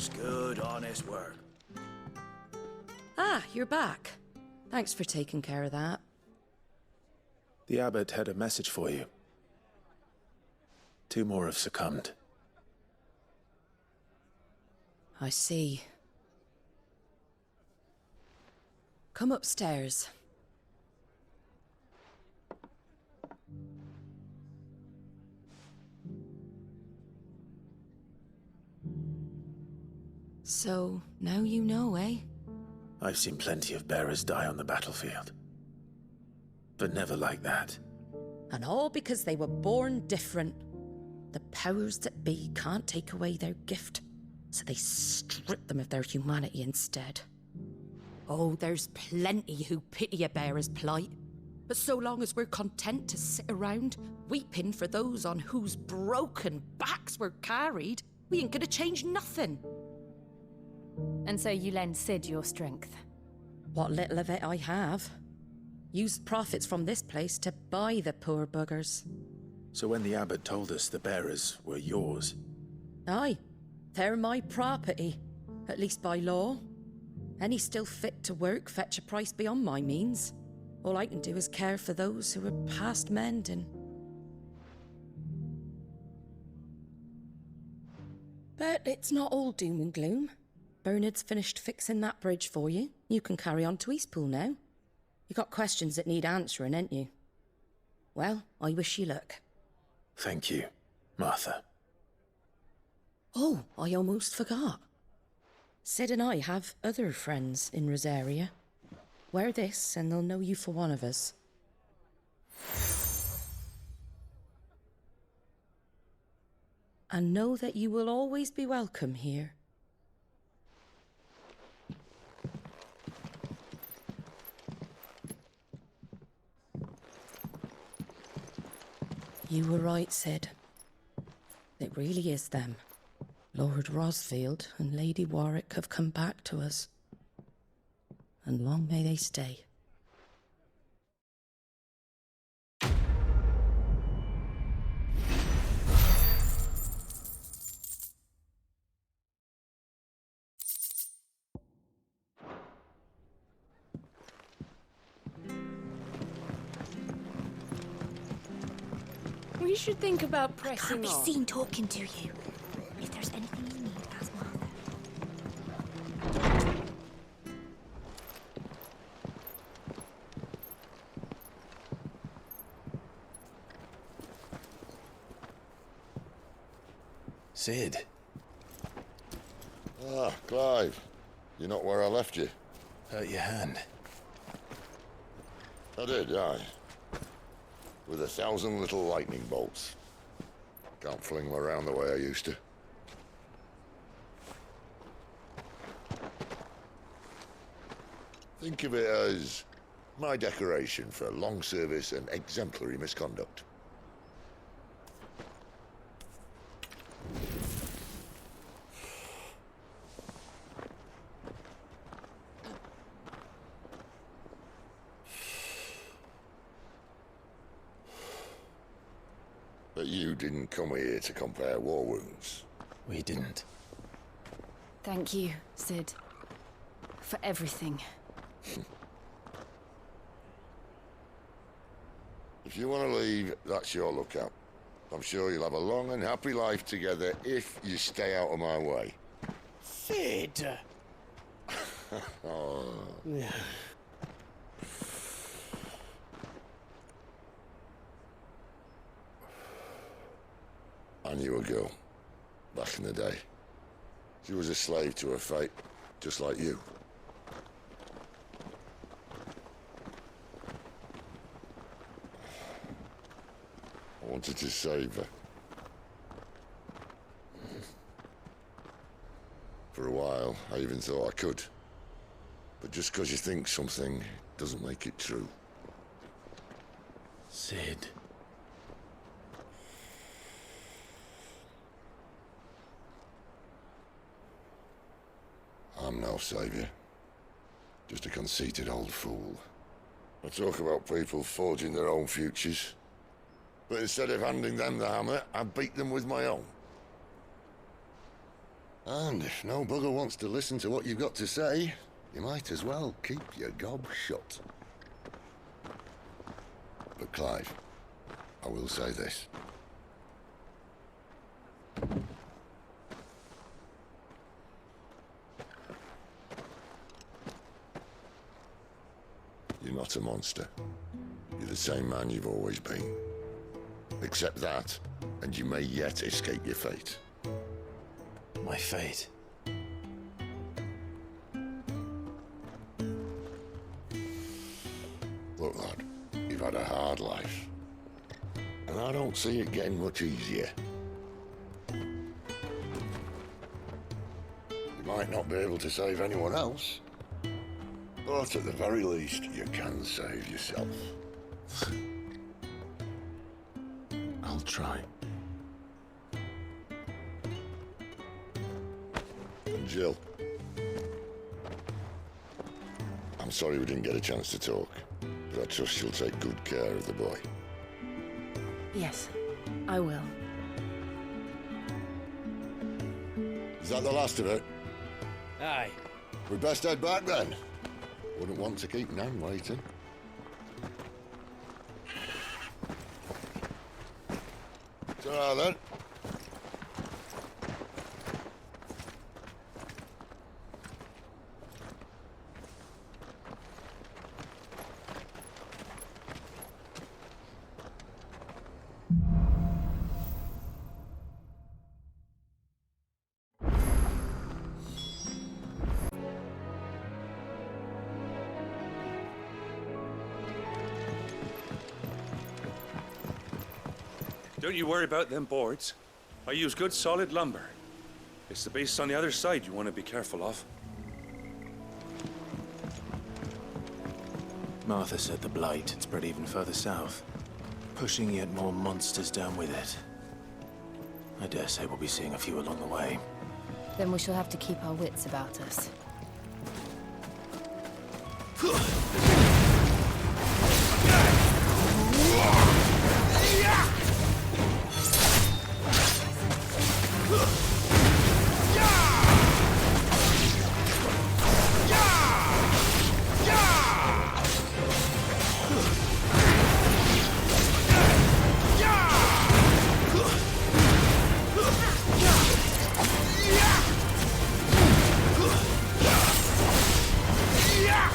Just good, honest work. Ah, you're back. Thanks for taking care of that. The abbot had a message for you. 2 more have succumbed. I see. Come upstairs. So, now you know, eh? I've seen plenty of bearers die on the battlefield. But never like that. And all because they were born different. The powers that be can't take away their gift, so they strip them of their humanity instead. Oh, there's plenty who pity a bearer's plight. But so long as we're content to sit around, weeping for those on whose broken backs we're carried, we ain't gonna change nothing. And so you lend Sid your strength? What little of it I have. Used profits from this place to buy the poor buggers. So when the abbot told us the bearers were yours... Aye, they're my property, at least by law. Any still fit to work fetch a price beyond my means. All I can do is care for those who are past mending. But it's not all doom and gloom. Bernard's finished fixing that bridge for you. You can carry on to Eastpool now. You got questions that need answering, ain't you? Well, I wish you luck. Thank you, Martha. Oh, I almost forgot. Sid and I have other friends in Rosaria. Wear this and they'll know you for one of us. And know that you will always be welcome here. You were right, Sid. It really is them. Lord Rosfield and Lady Warwick have come back to us. And long may they stay. We should think about I pressing can't be on. seen talking to you. If there's anything you need, ask Martha. Sid. Ah, Clive. You're not where I left you. Hurt your hand. I did, aye. With 1,000 little lightning bolts. Can't fling them around the way I used to. Think of it as my decoration for long service and exemplary misconduct. But you didn't come here to compare war wounds. We didn't. Thank you, Sid. For everything. If you want to leave, that's your lookout. I'm sure you'll have a long and happy life together if you stay out of my way. Sid! Oh. I knew a girl, back in the day. She was a slave to her fate, just like you. I wanted to save her. For a while, I even thought I could. But just because you think something doesn't make it true. Sid. I'm no savior. Just a conceited old fool. I talk about people forging their own futures. But instead of handing them the hammer, I beat them with my own. And if no bugger wants to listen to what you've got to say, you might as well keep your gob shut. But Clive, I will say this. You're not a monster. You're the same man you've always been. Accept that, and you may yet escape your fate. My fate. Look, lad, you've had a hard life. And I don't see it getting much easier. You might not be able to save anyone else, but at the very least, you can save yourself. I'll try. And Jill, I'm sorry we didn't get a chance to talk, but I trust you'll take good care of the boy. Yes, I will. Is that the last of it? Aye. We'd best head back then. Wouldn't want to keep Nan waiting. Ta-ra then. Don't you worry about them boards. I use good solid lumber. It's the base on the other side you want to be careful of. Martha said the blight had spread even further south, pushing yet more monsters down with it. I dare say we'll be seeing a few along the way. Then we shall have to keep our wits about us. Yeah!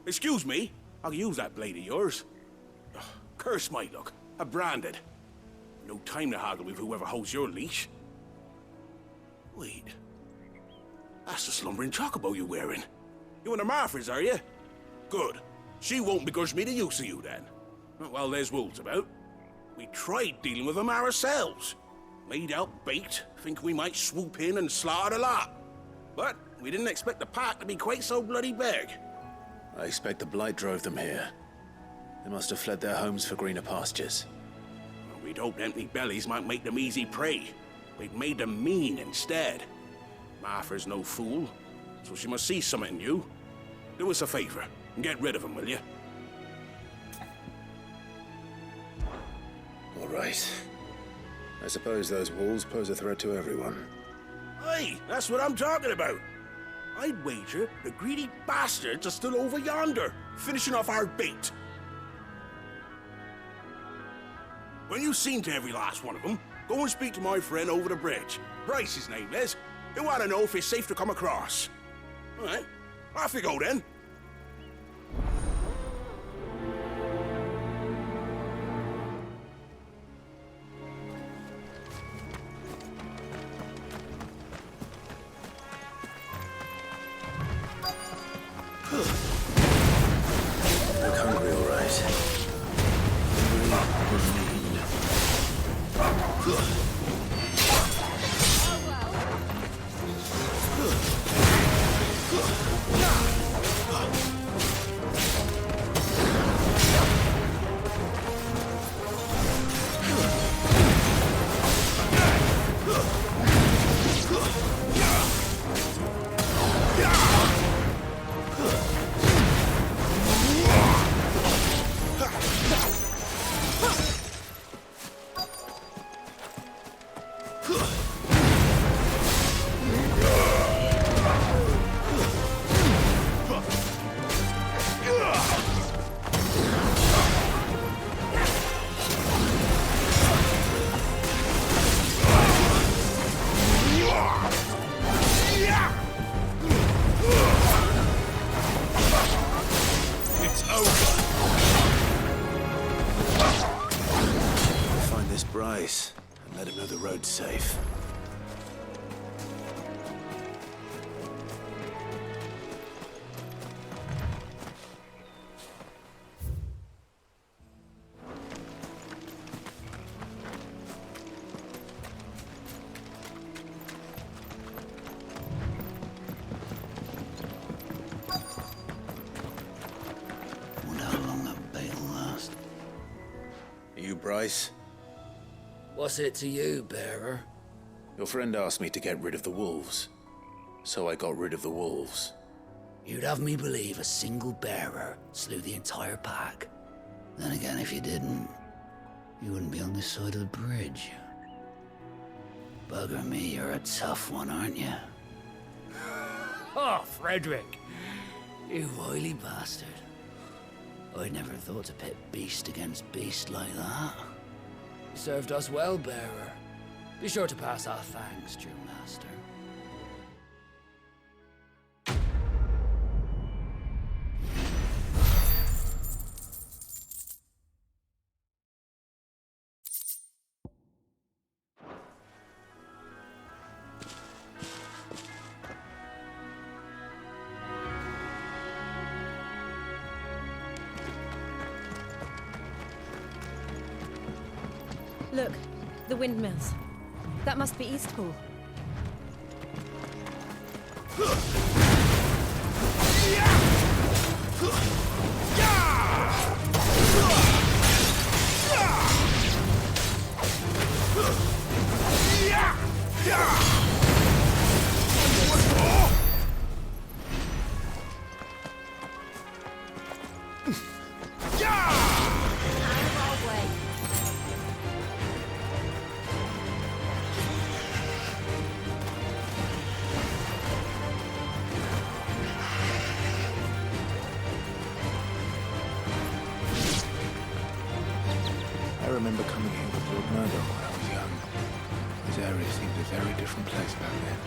Excuse me, I can use that blade of yours. Ugh, curse my luck. I'm branded. No time to haggle with whoever holds your leash. Wait. That's the slumbering chocobo you're wearing. You and the Marfors, are you? Good. She won't begrudge me the use of you, then. Well, there's wolves about. We tried dealing with them ourselves. Made out baked, think we might swoop in and slaughter the lot. But we didn't expect the pack to be quite so bloody big. I expect the blight drove them here. They must have fled their homes for greener pastures. Well, we'd hoped empty bellies might make them easy prey. We'd made them mean instead. Martha's no fool, so she must see something in you. Do us a favor and get rid of them, will you? All right. I suppose those wolves pose a threat to everyone. Hey, that's what I'm talking about. I'd wager the greedy bastards are still over yonder, finishing off our bait. When you've seen to every last one of them, go and speak to my friend over the bridge. Bryce, his name is. They want to know if it's safe to come across. All right, off you go then. Look hungry, all right. Hungry and lean. Bryce, and let him know the road's safe. Wonder how long that bait'll last. You, Bryce? What's it to you, bearer? Your friend asked me to get rid of the wolves, so I got rid of the wolves. You'd have me believe a single bearer slew the entire pack. Then again, if you didn't, you wouldn't be on this side of the bridge. Bugger me, you're a tough one, aren't you? Oh, Frederick! You wily bastard. I'd never thought to pit beast against beast like that. You served us well, bearer. Be sure to pass our thanks, true master. Look, the windmills. That must be Eastpool. I remember coming here with Lord Murdoch when I was young. This area seemed a very different place back then.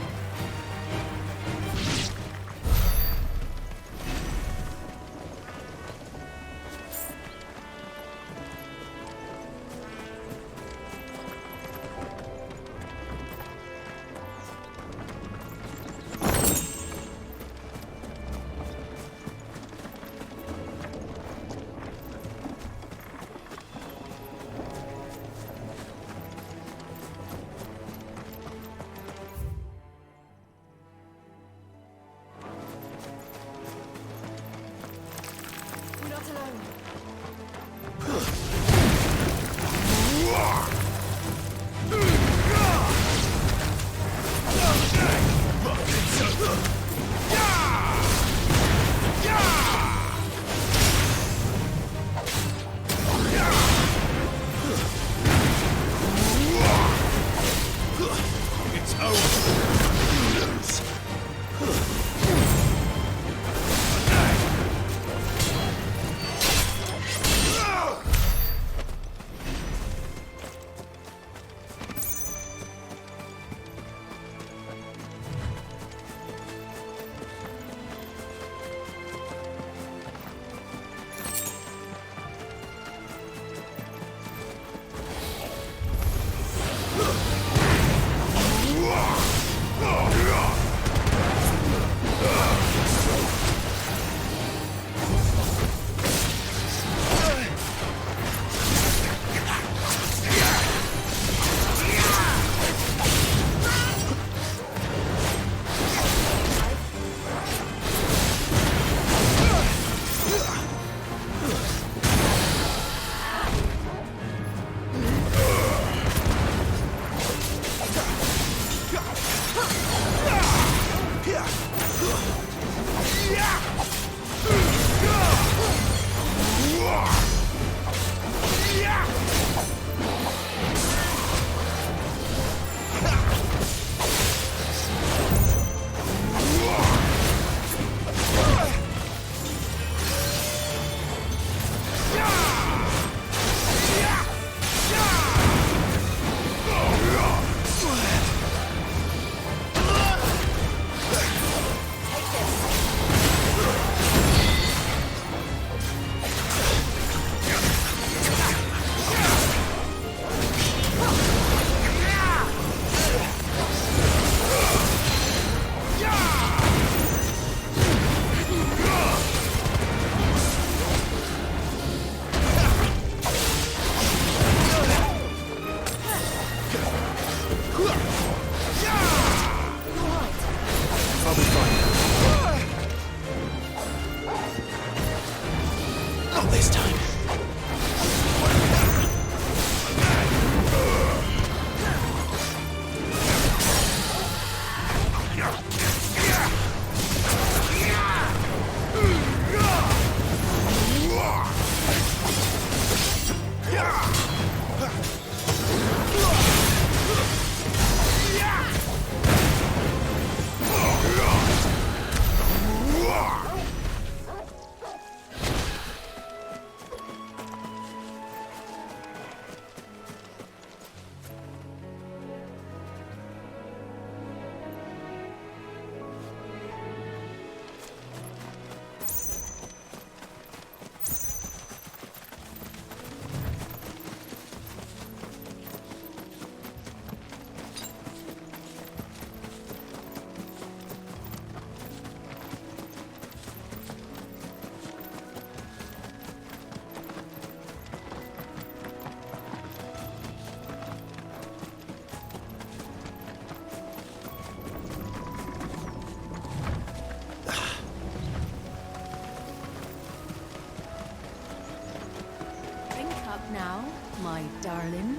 my darling.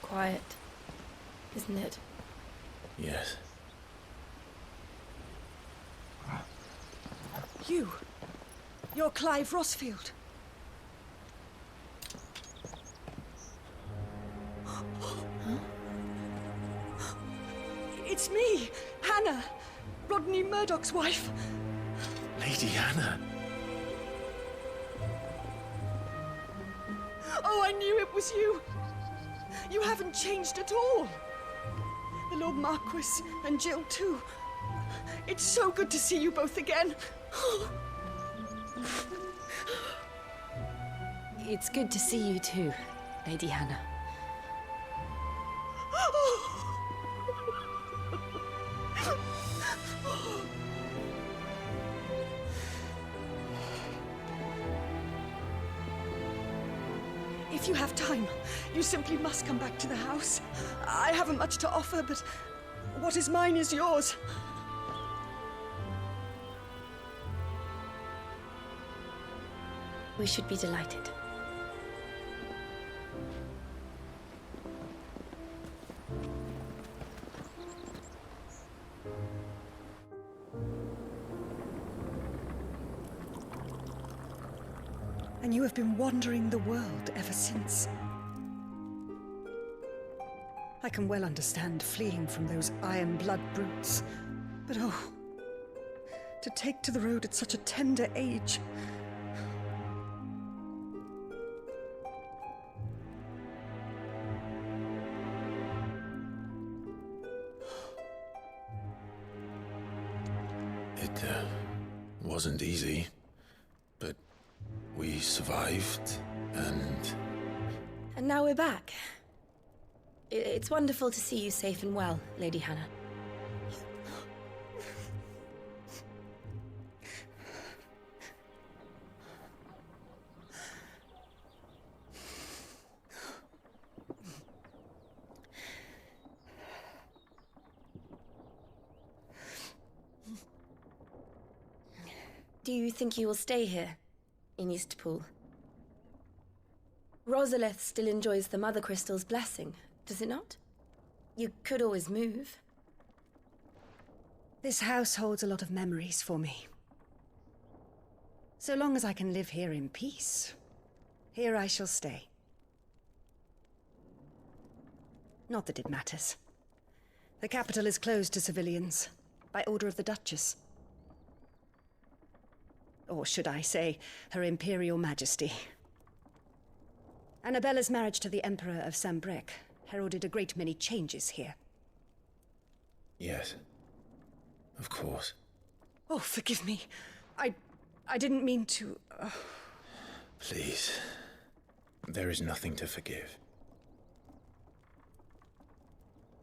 Quiet, isn't it? Yes. You're Clive Rossfield. It's me, Hannah, Rodney Murdoch's wife. Lady Hannah. Oh, I knew it was you. You haven't changed at all. The Lord Marquis and Jill too. It's so good to see you both again. It's good to see you too, Lady Hannah. If you have time, you simply must come back to the house. I haven't much to offer, but what is mine is yours. We should be delighted. And you have been wandering the world ever since. I can well understand fleeing from those iron blood brutes. But oh, to take to the road at such a tender age. It wasn't easy, but we survived, and And now we're back. It's wonderful to see you safe and well, Lady Hannah. Do you think you will stay here, in Eastpool? Rosalith still enjoys the Mother Crystal's blessing, does it not? You could always move. This house holds a lot of memories for me. So long as I can live here in peace, here I shall stay. Not that it matters. The capital is closed to civilians, by order of the Duchess. Or should I say, Her Imperial Majesty. Annabella's marriage to the Emperor of Sambrec heralded a great many changes here. yes, of course. Oh, forgive me. I didn't mean to... Please, there is nothing to forgive.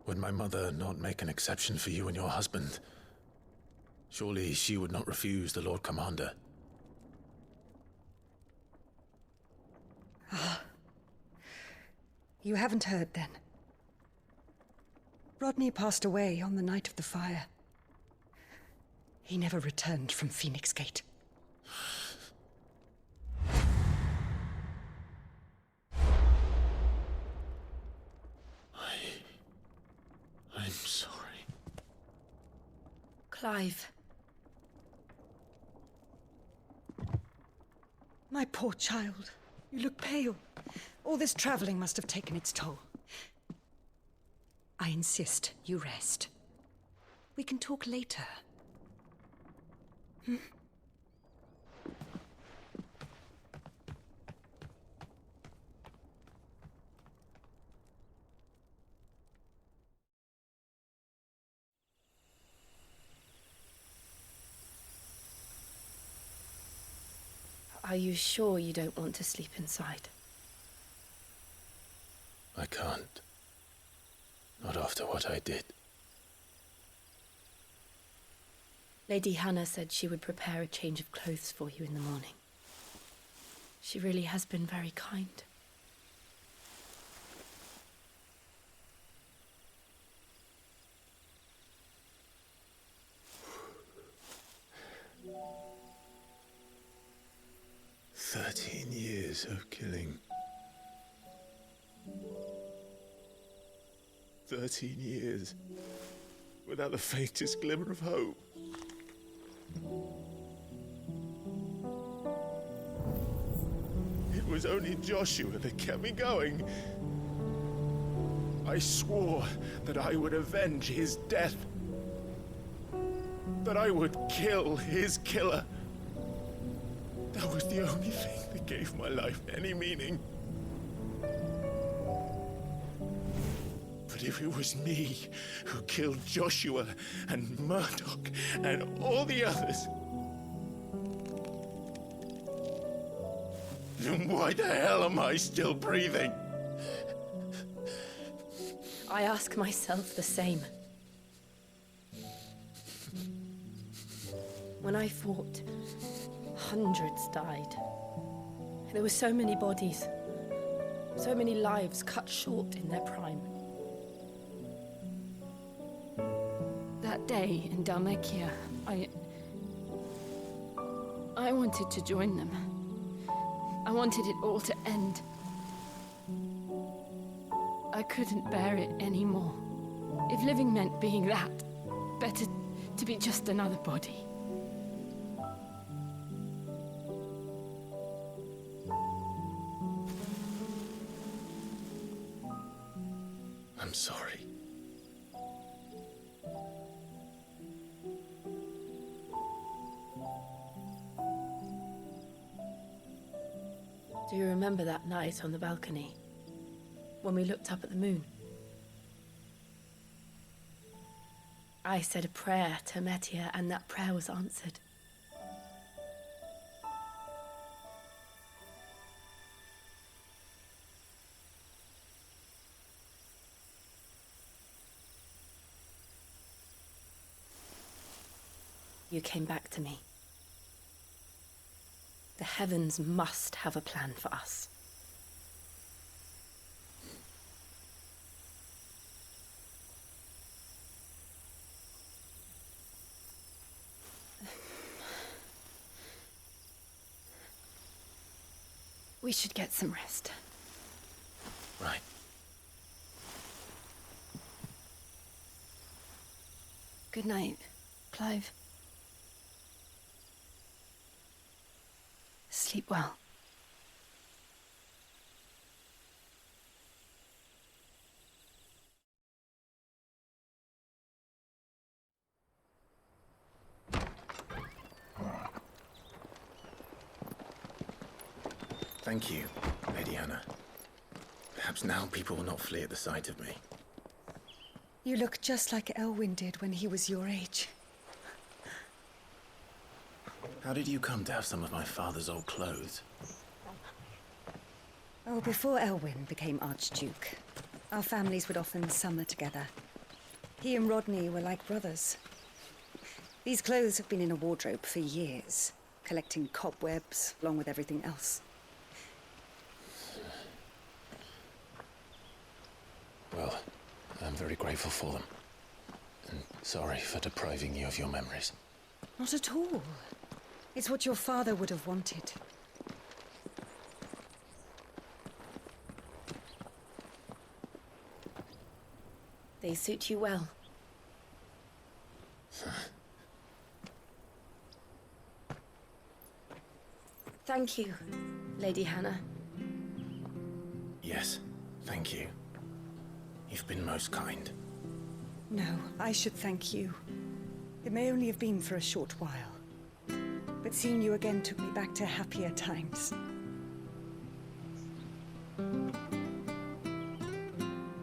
Would my mother not make an exception for you and your husband? Surely she would not refuse the Lord Commander. You haven't heard, then. Rodney passed away on the night of the fire. He never returned from Phoenix Gate. I'm sorry. Clive. My poor child. You look pale. All this traveling must have taken its toll. I insist you rest. We can talk later. Are you sure you don't want to sleep inside? I can't. Not after what I did. Lady Hannah said she would prepare a change of clothes for you in the morning. She really has been very kind. Years of killing. 13 years without the faintest glimmer of hope. It was only Joshua that kept me going. I swore that I would avenge his death. That I would kill his killer. That was the only thing that gave my life any meaning. But if it was me who killed Joshua and Murdoch and all the others, then why the hell am I still breathing? I ask myself the same. When I fought, hundreds died. There were so many bodies, so many lives cut short in their prime. That day in Dalmekia, I wanted to join them. I wanted it all to end. I couldn't bear it anymore. If living meant being that, better to be just another body. I'm sorry. Do you remember that night on the balcony? When we looked up at the moon? I said a prayer to Metia, and that prayer was answered. You came back to me. The heavens must have a plan for us. We should get some rest. Right. Good night, Clive. Sleep well. Thank you, Lady Hannah. Perhaps now people will not flee at the sight of me. You look just like Elwyn did when he was your age. How did you come to have some of my father's old clothes? Oh, before Elwyn became Archduke, our families would often summer together. He and Rodney were like brothers. These clothes have been in a wardrobe for years, collecting cobwebs along with everything else. Well, I'm very grateful for them. And sorry for depriving you of your memories. Not at all. It's what your father would have wanted. They suit you well. Thank you, Lady Hannah. Yes, thank you. You've been most kind. No, I should thank you. It may only have been for a short while, but seeing you again took me back to happier times.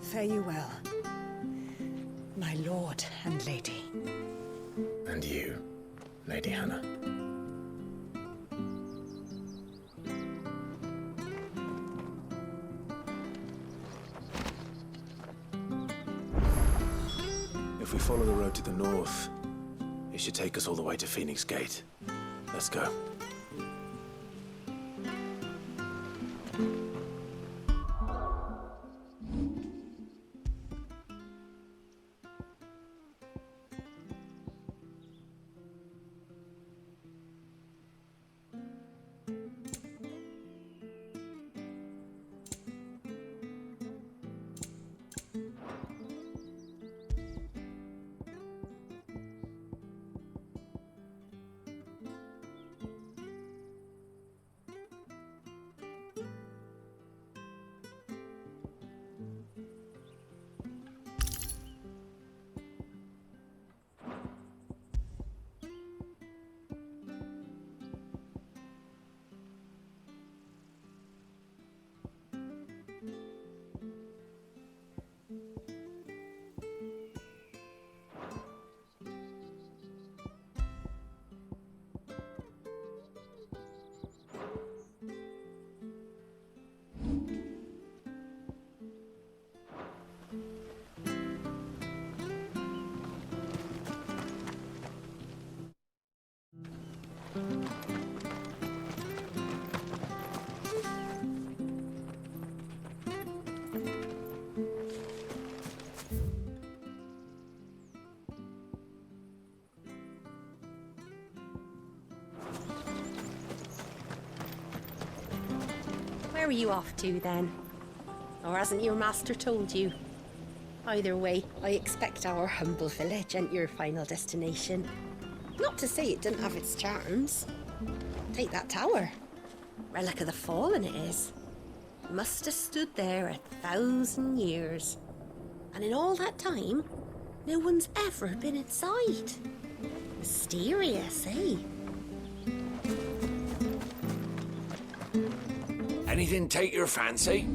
Fare you well, my lord and lady. And you, Lady Hannah. If we follow the road to the north, it should take us all the way to Phoenix Gate. Let's go. Where are you off to, then? Or hasn't your master told you? Either way, I expect our humble village ain't your final destination. Not to say it didn't have its charms. Take that tower. Relic of the Fallen it is. Must have stood there 1,000 years. And in all that time, no one's ever been inside. Mysterious, eh? Anything take your fancy?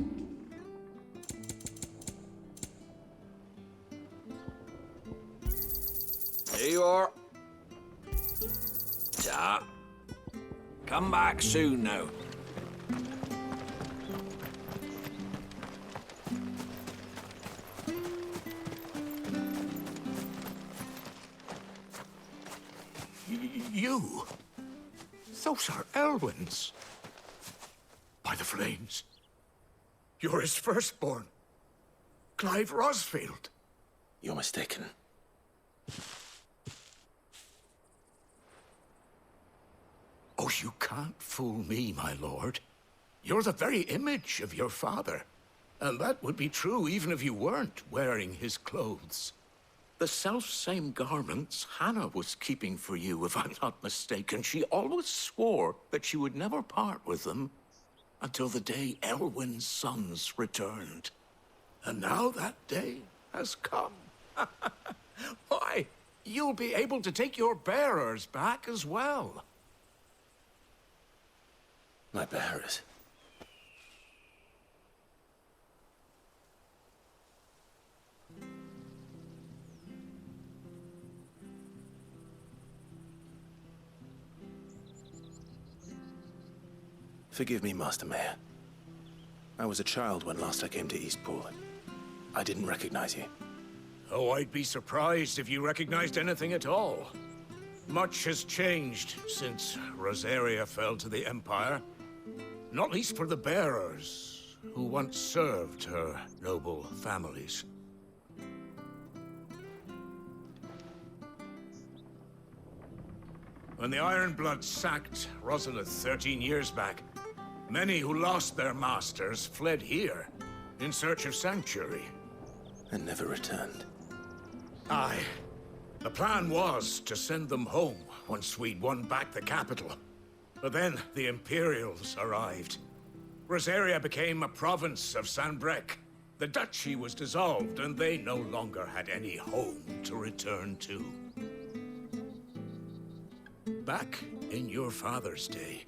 Here you are. Ta. Come back soon now. You? Those are Elwyn's. By the flames. You're his firstborn. Clive Rosfield. You're mistaken. Oh, you can't fool me, my lord. You're the very image of your father. And that would be true even if you weren't wearing his clothes. The self-same garments Hannah was keeping for you, if I'm not mistaken. She always swore that she would never part with them until the day Elwyn's sons returned. And now that day has come. Why, you'll be able to take your bearers back as well. My bearers. Forgive me, Master Mayor. I was a child when last I came to Eastpool. I didn't recognize you. Oh, I'd be surprised if you recognized anything at all. Much has changed since Rosaria fell to the Empire. Not least for the bearers, who once served her noble families. When the Ironbloods sacked Rosalith 13 years back, many who lost their masters fled here in search of sanctuary. And never returned. Aye. The plan was to send them home once we'd won back the capital. But then the Imperials arrived. Rosaria became a province of Sanbreque. The duchy was dissolved, and they no longer had any home to return to. Back in your father's day,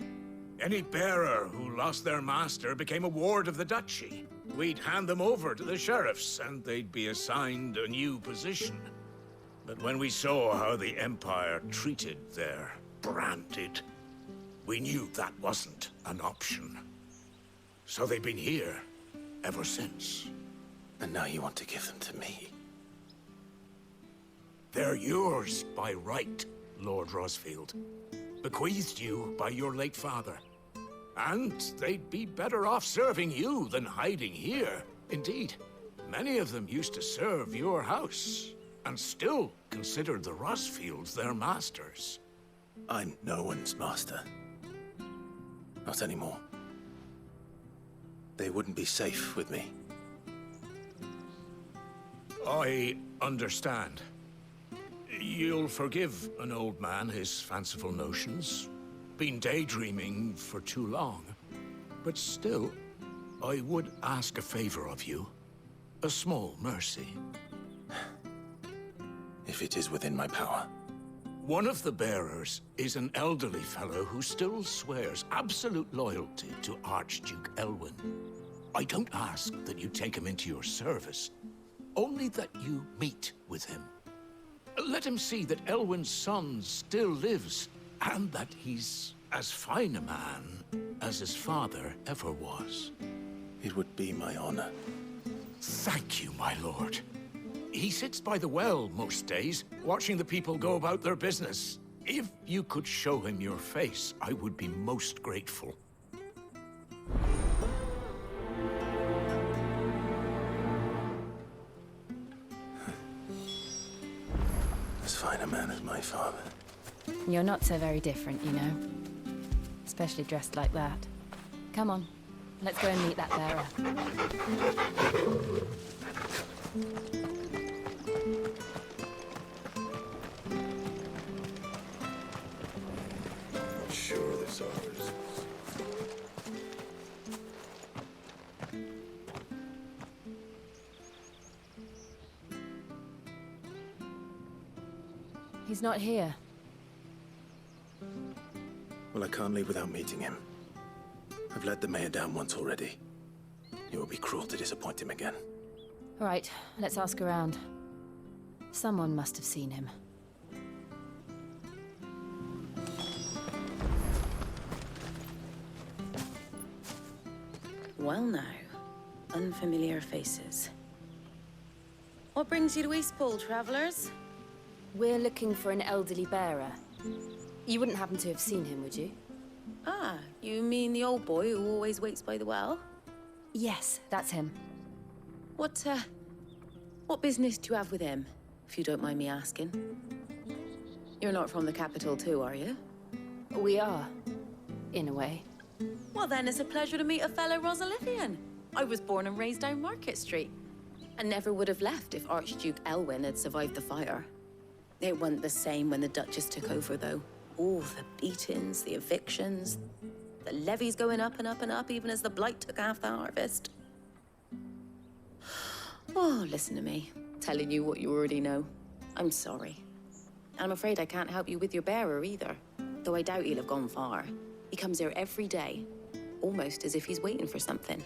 any bearer who lost their master became a ward of the duchy. We'd hand them over to the sheriffs, and they'd be assigned a new position. But when we saw how the Empire treated their branded, we knew that wasn't an option. So they've been here ever since. And now you want to give them to me? They're yours by right, Lord Rosfield. Bequeathed you by your late father. And they'd be better off serving you than hiding here. Indeed, many of them used to serve your house, and still considered the Rosfields their masters. I'm no one's master. Not anymore. They wouldn't be safe with me. I understand. You'll forgive an old man his fanciful notions. Been daydreaming for too long. But still, I would ask a favor of you. A small mercy. If it is within my power. One of the bearers is an elderly fellow who still swears absolute loyalty to Archduke Elwyn. I don't ask that you take him into your service, only that you meet with him. Let him see that Elwyn's son still lives, and that he's as fine a man as his father ever was. It would be my honor. Thank you, my lord. He sits by the well most days, watching the people go about their business. If you could show him your face, I would be most grateful. As fine a man as my father. You're not so very different, you know. Especially dressed like that. Come on, let's go and meet that bearer. I'm sure this ours. He's not here. Well, I can't leave without meeting him. I've let the mayor down once already. It would be cruel to disappoint him again. All right, let's ask around. Someone must have seen him. Well now, unfamiliar faces. What brings you to Eastpool, travellers? We're looking for an elderly bearer. You wouldn't happen to have seen him, would you? Ah, you mean the old boy who always waits by the well? Yes, that's him. What business do you have with him, if you don't mind me asking? You're not from the capital too, are you? We are, in a way. Well then, it's a pleasure to meet a fellow Rosalithian. I was born and raised down Market Street, and never would have left if Archduke Elwyn had survived the fire. It wasn't the same when the Duchess took over, though. All the beatings, the evictions, the levies going up and up and up, even as the blight took half the harvest. Oh, listen to me, telling you what you already know. I'm sorry. I'm afraid I can't help you with your bearer either, though I doubt he'll have gone far. He comes here every day, almost as if he's waiting for something.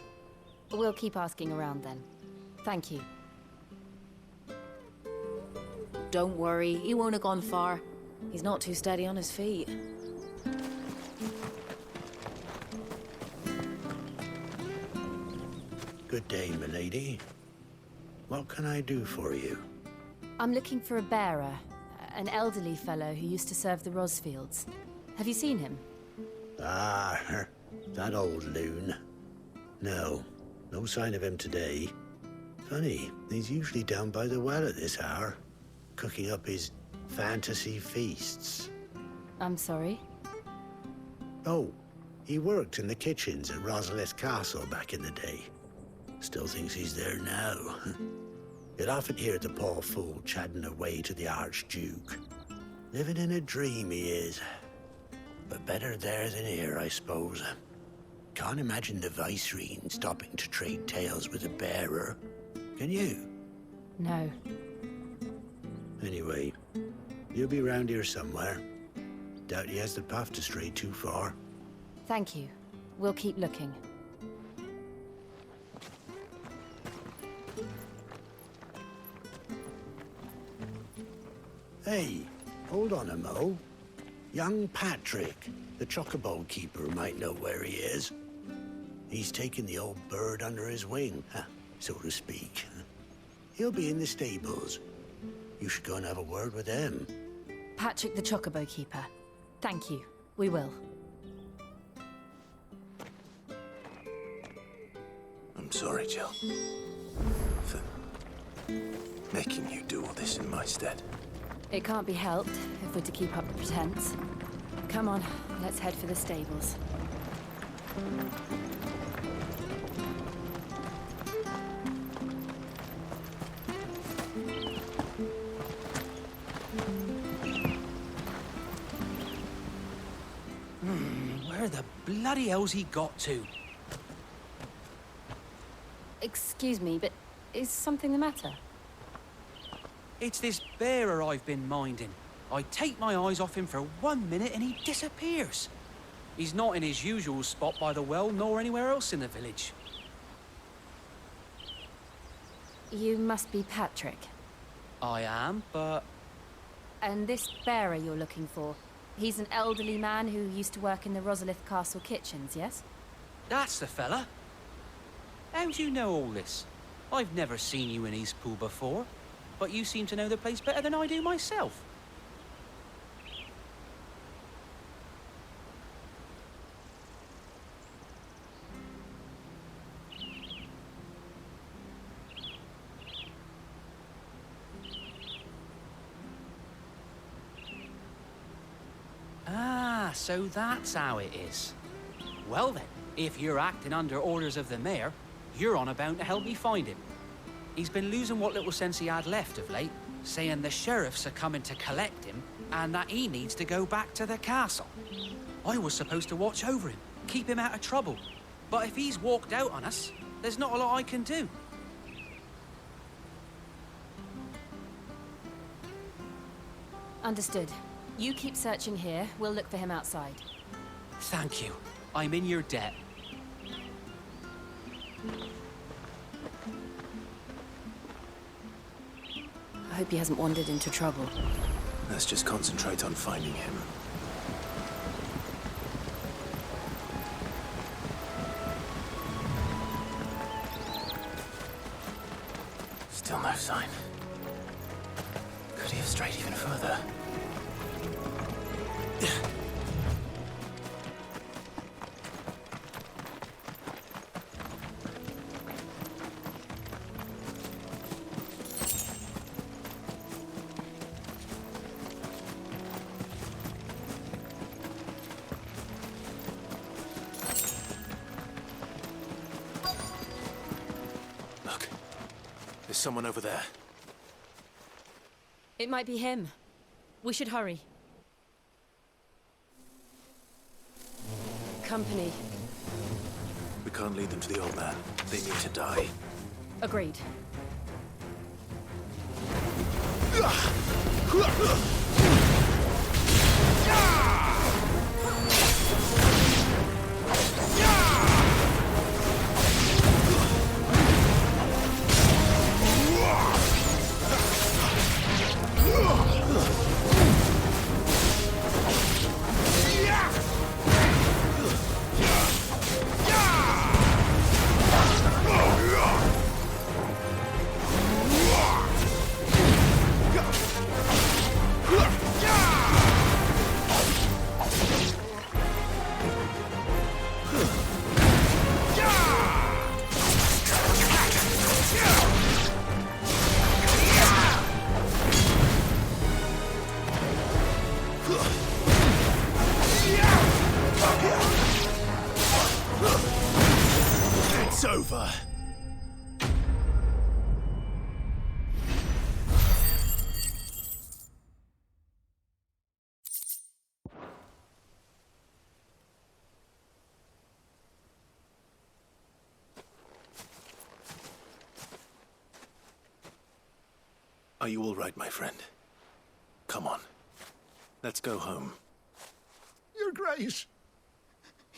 We'll keep asking around then. Thank you. Don't worry, he won't have gone far. He's not too steady on his feet. Good day, milady. What can I do for you? I'm looking for a bearer, an elderly fellow who used to serve the Rosfields. Have you seen him? Ah, that old loon. No sign of him today. Funny, he's usually down by the well at this hour, cooking up his fantasy feasts. I'm sorry? Oh, he worked in the kitchens at Rosalith Castle back in the day. Still thinks he's there now. You'd often hear the poor fool chatting away to the Archduke. Living in a dream, he is. But better there than here, I suppose. Can't imagine the Viceroy stopping to trade tales with a bearer. Can you? No. Anyway, you'll be round here somewhere. Doubt he has the path to stray too far. Thank you. We'll keep looking. Hey, hold on a mo. Young Patrick, the chocobo keeper, might know where he is. He's taken the old bird under his wing, so to speak. He'll be in the stables. You should go and have a word with him. Patrick the Chocobo Keeper. Thank you. We will. I'm sorry, Jill. For making you do all this in my stead. It can't be helped if we're to keep up the pretense. Come on, let's head for the stables. Where the bloody hell's he got to? Excuse me, but is something the matter? It's this bearer I've been minding. I take my eyes off him for 1 minute and he disappears. He's not in his usual spot by the well, nor anywhere else in the village. You must be Patrick. I am, but... And this bearer you're looking for, he's an elderly man who used to work in the Rosalith Castle kitchens, yes? That's the fella. How do you know all this? I've never seen you in Eastpool before, but you seem to know the place better than I do myself. Ah, so that's how it is. Well then, if you're acting under orders of the mayor, you're on about to help me find him. He's been losing what little sense he had left of late, saying the sheriffs are coming to collect him and that he needs to go back to the castle. I was supposed to watch over him, keep him out of trouble. But if he's walked out on us, there's not a lot I can do. Understood. You keep searching here. We'll look for him outside. Thank you. I'm in your debt. I hope he hasn't wandered into trouble. Let's just concentrate on finding him. Still no sign. Could he have strayed even further? Look, there's someone over there. It might be him. We should hurry. Company. We can't lead them to the old man. They need to die. Agreed. It's over. Are you all right, my friend? Come on. Let's go home. Your Grace,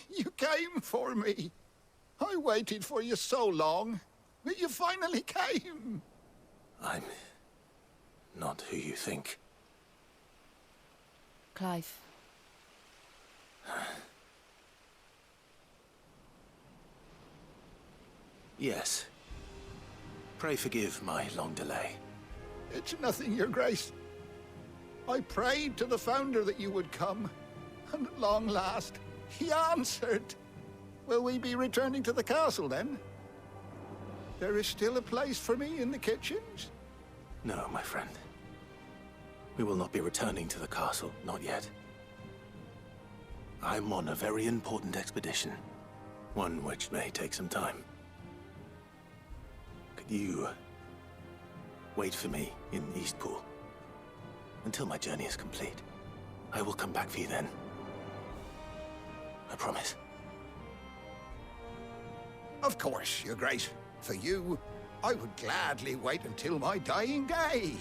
you came for me. I waited for you so long, but you finally came. I'm not who you think. Clive. Yes. Pray forgive my long delay. It's nothing, Your Grace. I prayed to the Founder that you would come, and at long last, he answered. Will we be returning to the castle, then? There is still a place for me in the kitchens? No, my friend. We will not be returning to the castle, not yet. I'm on a very important expedition, one which may take some time. Could you wait for me in Eastpool until my journey is complete? I will come back for you then. I promise. Of course, Your Grace. For you, I would gladly wait until my dying day.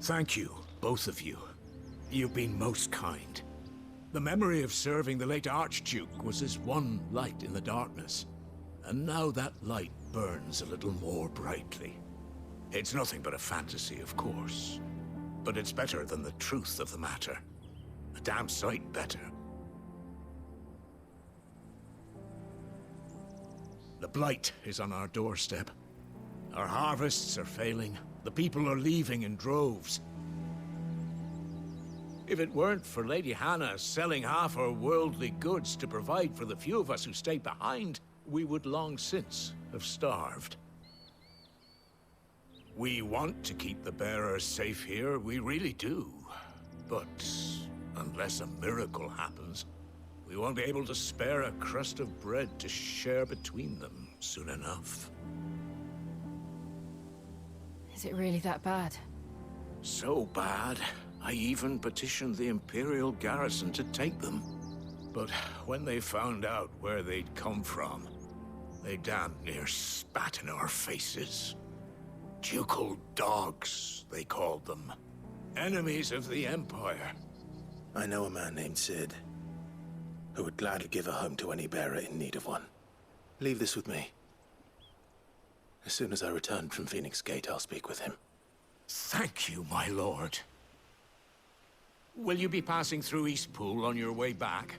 Thank you, both of you. You've been most kind. The memory of serving the late Archduke was as one light in the darkness, and now that light burns a little more brightly. It's nothing but a fantasy, of course, but it's better than the truth of the matter. A damn sight better. The blight is on our doorstep. Our harvests are failing. The people are leaving in droves. If it weren't for Lady Hannah selling half her worldly goods to provide for the few of us who stayed behind, we would long since have starved. We want to keep the bearers safe here, we really do. But unless a miracle happens, we won't be able to spare a crust of bread to share between them soon enough. Is it really that bad? So bad, I even petitioned the Imperial garrison to take them. But when they found out where they'd come from, they damn near spat in our faces. Ducal dogs, they called them. Enemies of the Empire. I know a man named Sid, who would gladly give a home to any bearer in need of one. Leave this with me. As soon as I return from Phoenix Gate, I'll speak with him. Thank you, my lord. Will you be passing through Eastpool on your way back?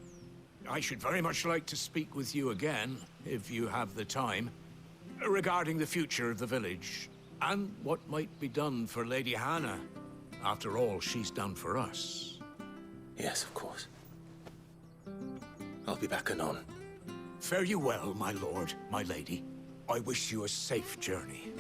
I should very much like to speak with you again, if you have the time, regarding the future of the village, and what might be done for Lady Hannah, after all she's done for us. Yes, of course. I'll be back anon. Fare you well, my lord, my lady. I wish you a safe journey.